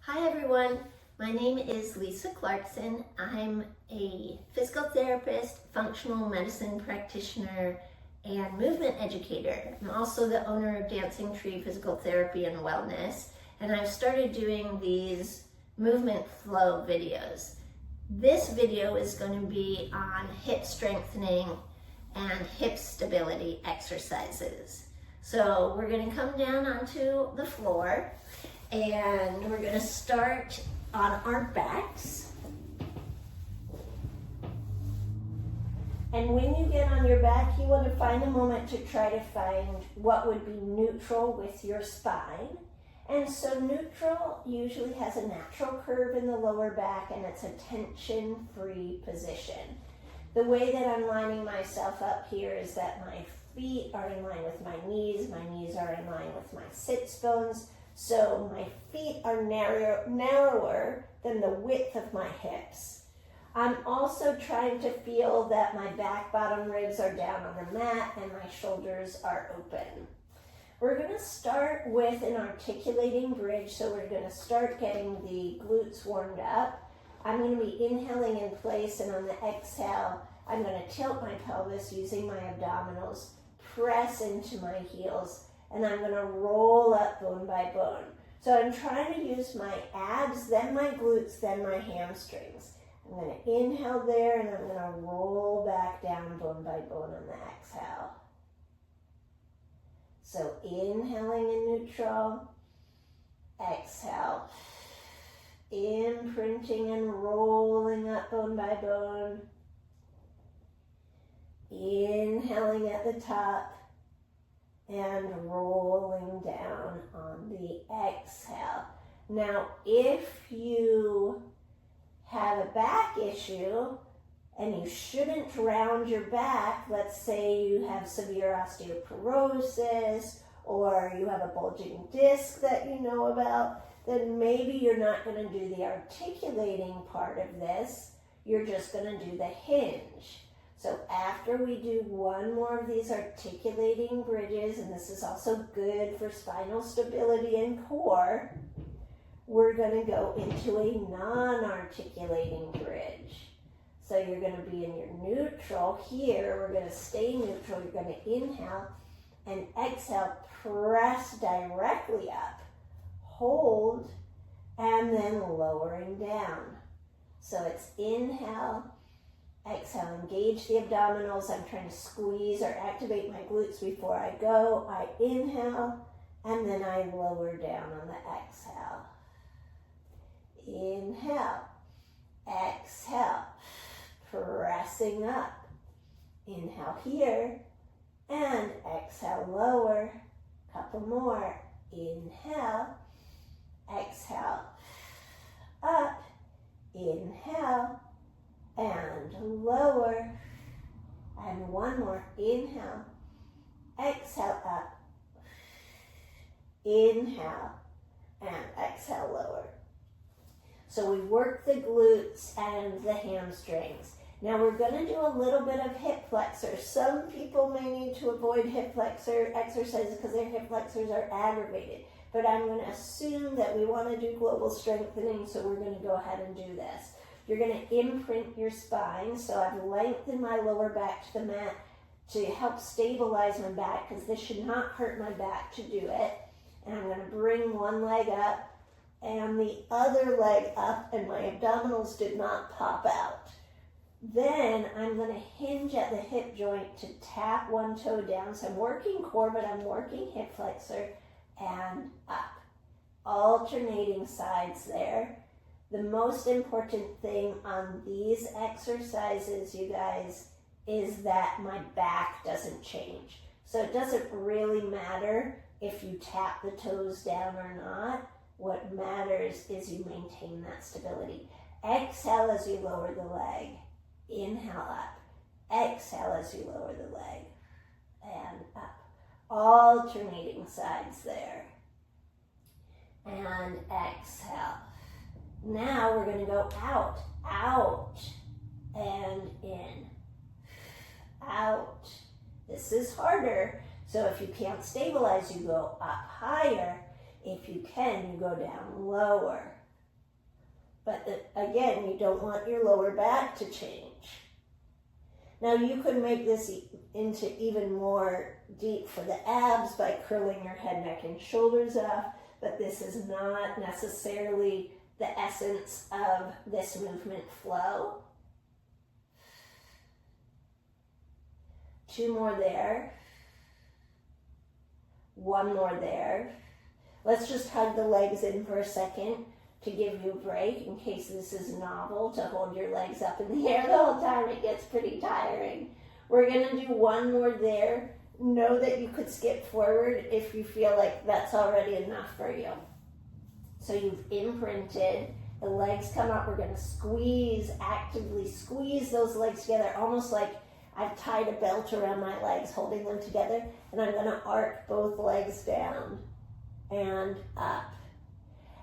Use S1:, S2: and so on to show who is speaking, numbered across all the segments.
S1: Hi everyone, my name is Lisa Clarkson. I'm a physical therapist, functional medicine practitioner, and movement educator. I'm also the owner of Dancing Tree Physical Therapy and Wellness, and I've started doing these movement flow videos. This video is going to be on hip strengthening and hip stability exercises. So we're going to come down onto the floor and we're going to start on our backs. And when you get on your back, you want to find a moment to try to find what would be neutral with your spine. And so neutral usually has a natural curve in the lower back and it's a tension-free position. The way that I'm lining myself up here is that my feet are in line with my knees are in line with my sits bones, so my feet are narrower than the width of my hips. I'm also trying to feel that my back bottom ribs are down on the mat and my shoulders are open. We're going to start with an articulating bridge, so we're going to start getting the glutes warmed up. I'm going to be inhaling in place, and on the exhale, I'm going to tilt my pelvis using my abdominals, press into my heels, and I'm going to roll up bone by bone. So I'm trying to use my abs, then my glutes, then my hamstrings. I'm going to inhale there, and I'm going to roll back down bone by bone on the exhale. So inhaling in neutral, exhale, imprinting and rolling up bone by bone, inhaling at the top and rolling down on the exhale. Now, if you have a back issue and you shouldn't round your back, let's say you have severe osteoporosis or you have a bulging disc that you know about, then maybe you're not going to do the articulating part of this. You're just going to do the hinge. So after we do one more of these articulating bridges, and this is also good for spinal stability and core, we're going to go into a non-articulating bridge. So you're going to be in your neutral here. We're going to stay neutral. You're going to inhale and exhale, press directly up, hold, and then lowering down. So it's inhale, exhale, engage the abdominals. I'm trying to squeeze or activate my glutes before I go. I inhale, and then I lower down on the exhale. Inhale, exhale, pressing up. Inhale here, and exhale, lower. Couple more. Inhale, exhale, up, inhale, and lower, and one more. Inhale, exhale, up, inhale, and exhale, lower. So we work the glutes and the hamstrings. Now we're going to do a little bit of hip flexor. Some people may need to avoid hip flexor exercises because their hip flexors are aggravated, but I'm going to assume that we want to do global strengthening, so we're going to go ahead and do this. You're going to imprint your spine. So I've lengthened my lower back to the mat to help stabilize my back, because this should not hurt my back to do it. And I'm going to bring one leg up and the other leg up, and my abdominals did not pop out. Then I'm going to hinge at the hip joint to tap one toe down. So I'm working core, but I'm working hip flexor and up. Alternating sides there. The most important thing on these exercises, you guys, is that my back doesn't change. So it doesn't really matter if you tap the toes down or not. What matters is you maintain that stability. Exhale as you lower the leg. Inhale up. Exhale as you lower the leg. And up. Alternating sides there. And exhale. Now we're going to go out, out, and in, out. This is harder, so if you can't stabilize, you go up higher. If you can, you go down lower. But again, you don't want your lower back to change. Now you could make this into even more deep for the abs by curling your head, neck, and shoulders up, but this is not necessarily the essence of this movement flow. 2 more there. 1 more there. Let's just hug the legs in for a second to give you a break in case this is novel, to hold your legs up in the air the whole time. It gets pretty tiring. We're going to do 1 more there. Know that you could skip forward if you feel like that's already enough for you. So you've imprinted, the legs come up. We're going to squeeze, actively squeeze those legs together, almost like I've tied a belt around my legs, holding them together, and I'm going to arc both legs down and up.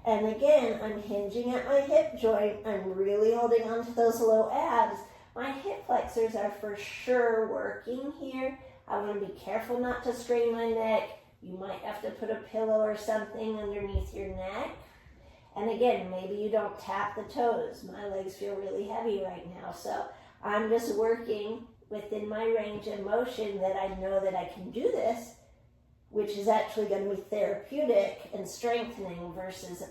S1: And again, I'm hinging at my hip joint. I'm really holding on to those low abs. My hip flexors are for sure working here. I want to be careful not to strain my neck. You might have to put a pillow or something underneath your neck. And again, maybe you don't tap the toes. My legs feel really heavy right now. So I'm just working within my range of motion that I know that I can do this, which is actually going to be therapeutic and strengthening versus,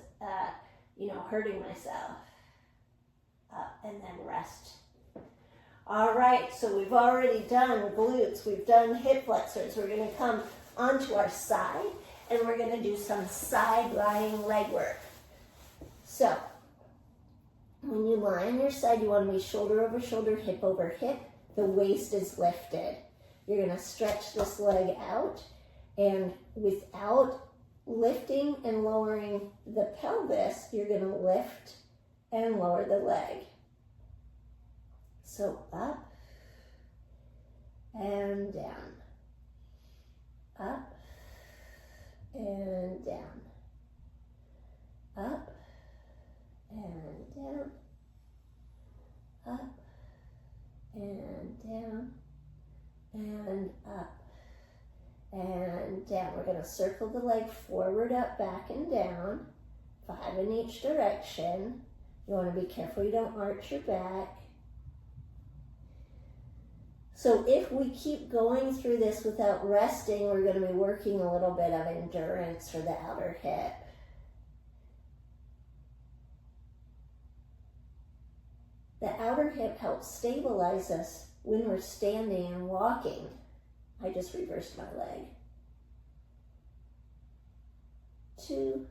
S1: hurting myself. Up and then rest. All right, so we've already done glutes. We've done hip flexors. We're going to come onto our side, and we're going to do some side lying leg work. So when you lie on your side, you want to be shoulder over shoulder, hip over hip. The waist is lifted. You're going to stretch this leg out, and without lifting and lowering the pelvis, you're going to lift and lower the leg. So up and down, up and down, up and down, up and down, and up and down. We're going to circle the leg forward, up, back, and down, 5 in each direction. You want to be careful you don't arch your back. So if we keep going through this without resting, we're going to be working a little bit of endurance for the outer hip. The outer hip helps stabilize us when we're standing and walking. I just reversed my leg. 2,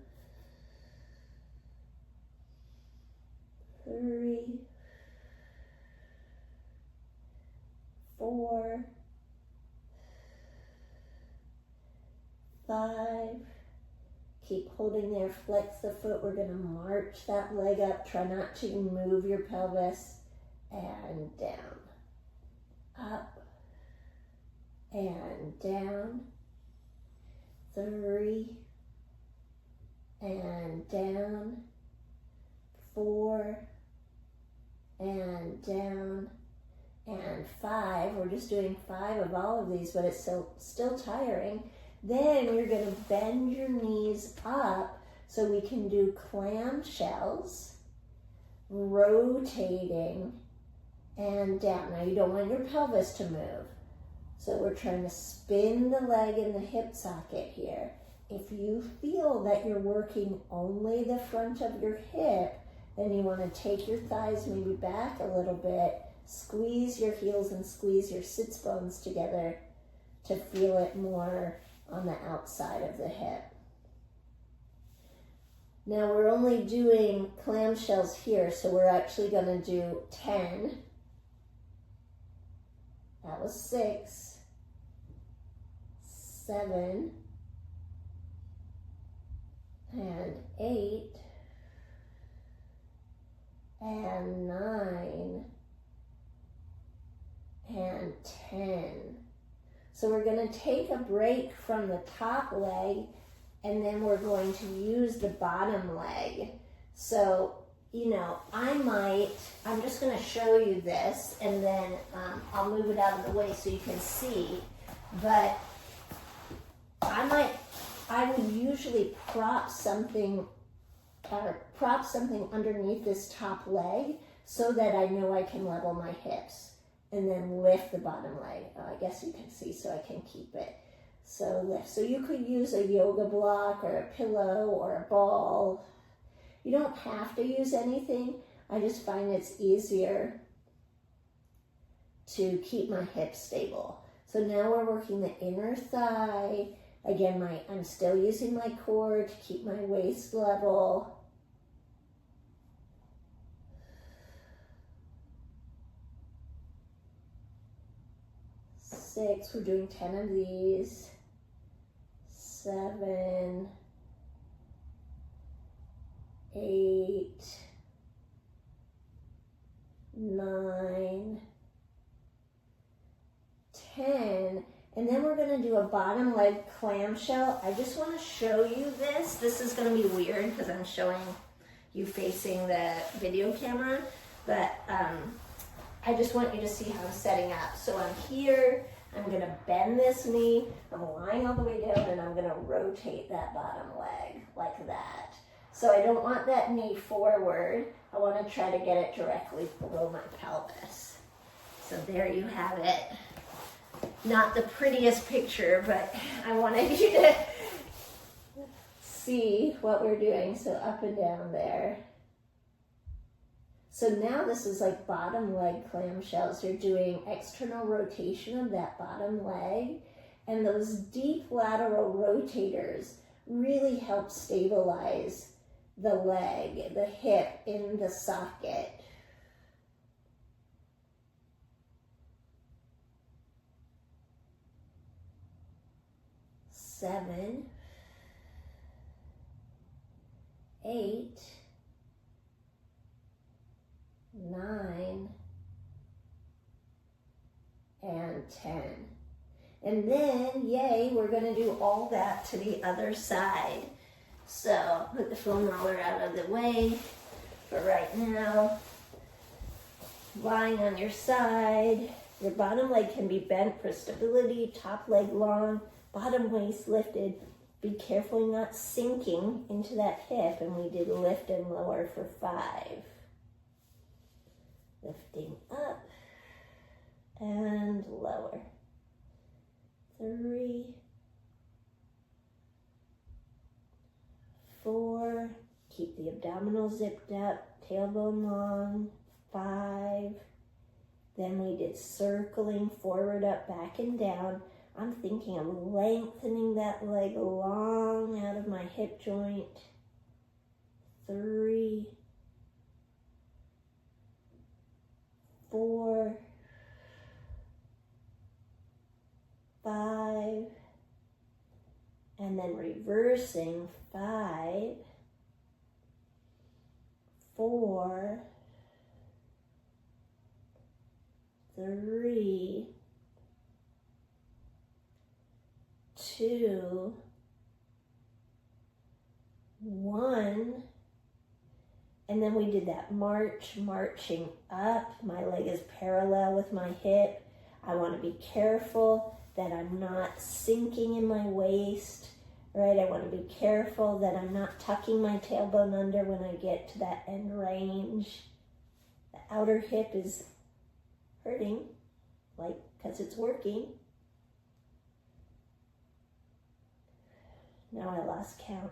S1: 3, 4, 5. Keep holding there, flex the foot. We're going to march that leg up. Try not to move your pelvis. And down. Up. And down. 3. And down. 4. And down. And 5. We're just doing 5 of all of these, but it's still tiring. Then you're going to bend your knees up so we can do clamshells, rotating, and down. Now you don't want your pelvis to move. So we're trying to spin the leg in the hip socket here. If you feel that you're working only the front of your hip, then you want to take your thighs maybe back a little bit, squeeze your heels and squeeze your sits bones together to feel it more on the outside of the hip. Now we're only doing clamshells here, so we're actually going to do 10. That was 6, 7, and 8, and 9, and 10. So we're going to take a break from the top leg, and then we're going to use the bottom leg. So, I'm just going to show you this, and then I'll move it out of the way so you can see. But I would usually prop something or prop something underneath this top leg so that I know I can level my hips, and then lift the bottom leg. I guess you can see, so I can keep it. So lift. So you could use a yoga block or a pillow or a ball. You don't have to use anything. I just find it's easier to keep my hips stable. So now we're working the inner thigh. Again, I'm still using my core to keep my waist level. 6, we're doing 10 of these. 7, 8, 9, 10, and then we're going to do a bottom leg clamshell. I just want to show you this. This is going to be weird because I'm showing you facing the video camera, but I just want you to see how I'm setting up. So I'm here, I'm going to bend this knee, I'm lying all the way down, and I'm going to rotate that bottom leg like that. So I don't want that knee forward. I want to try to get it directly below my pelvis. So there you have it. Not the prettiest picture, but I wanted you to see what we're doing. So up and down there. So now this is like bottom leg clamshells. You're doing external rotation of that bottom leg, and those deep lateral rotators really help stabilize the leg, the hip in the socket. Seven, 8, 9, and 10. And then, yay, we're going to do all that to the other side. So put the foam roller out of the way for right now. Lying on your side. Your bottom leg can be bent for stability, top leg long, bottom waist lifted. Be careful you're not sinking into that hip. And we did lift and lower for 5. Lifting up and lower. 3, 4, keep the abdominals zipped up, tailbone long. 5, then we did circling forward, up, back, and down. I'm thinking of lengthening that leg long out of my hip joint. 3, 4, 5, and then reversing. 5, 4, 3, 2, 1, and then we did that marching up. My leg is parallel with my hip. I want to be careful that I'm not sinking in my waist, right? I want to be careful that I'm not tucking my tailbone under when I get to that end range. The outer hip is hurting, like, because it's working. Now I lost count.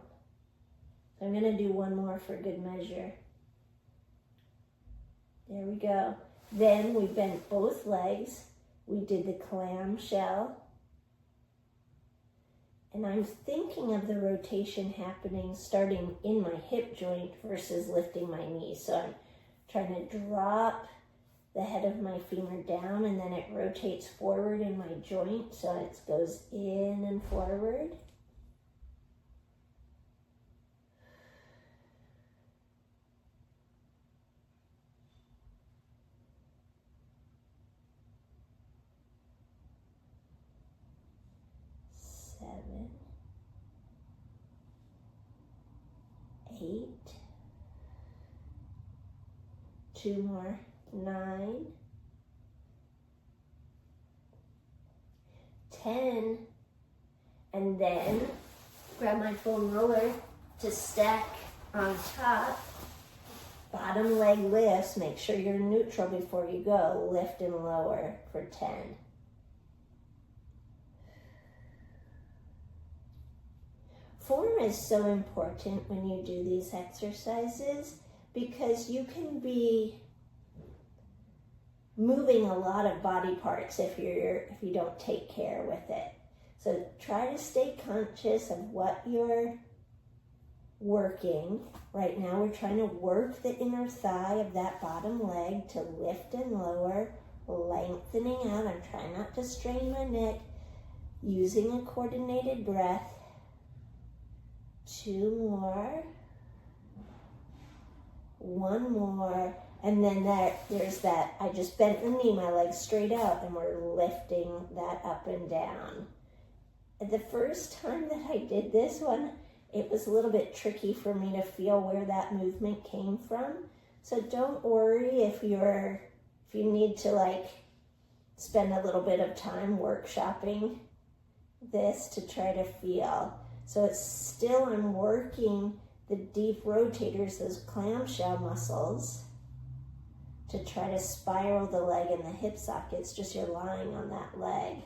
S1: So I'm going to do one more for good measure. There we go. Then we bent both legs. We did the clamshell. And I'm thinking of the rotation happening starting in my hip joint versus lifting my knee. So I'm trying to drop the head of my femur down, and then it rotates forward in my joint. So it goes in and forward. Seven, 8, 2 more, 9, 10, and then grab my foam roller to stack On top, bottom leg lifts. Make sure you're neutral before you go. Lift and lower for 10. Form is so important when you do these exercises because you can be moving a lot of body parts if you don't take care with it. So try to stay conscious of what you're working. Right now we're trying to work the inner thigh of that bottom leg to lift and lower, lengthening out. I'm trying not to strain my neck, using a coordinated breath. 2 more. 1 more. And then there's that, I just bent the knee, my leg's straight out, and we're lifting that up and down. The first time that I did this one, it was a little bit tricky for me to feel where that movement came from. So don't worry if you need to spend a little bit of time workshopping this to try to feel. So it's still, I'm working the deep rotators, those clamshell muscles, to try to spiral the leg and the hip sockets, just you're lying on that leg.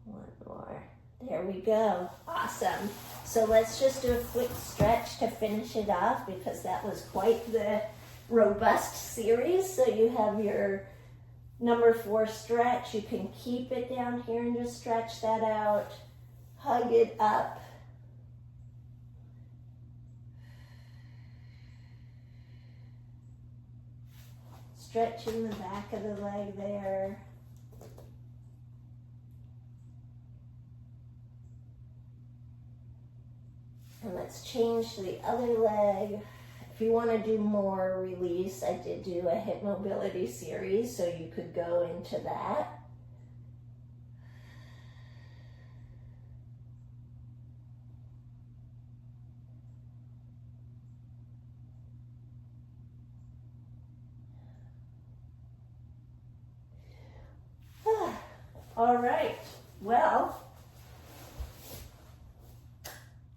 S1: One more. There we go. Awesome. So let's just do a quick stretch to finish it off because that was quite the robust series. So you have your number 4 stretch. You can keep it down here and just stretch that out. Hug it up. Stretching the back of the leg there. And let's change to the other leg. If you want to do more release, I did do a hip mobility series, so you could go into that. All right, well,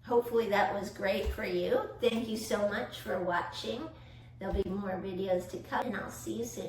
S1: hopefully that was great for you. Thank you so much for watching. There'll be more videos to come, and I'll see you soon.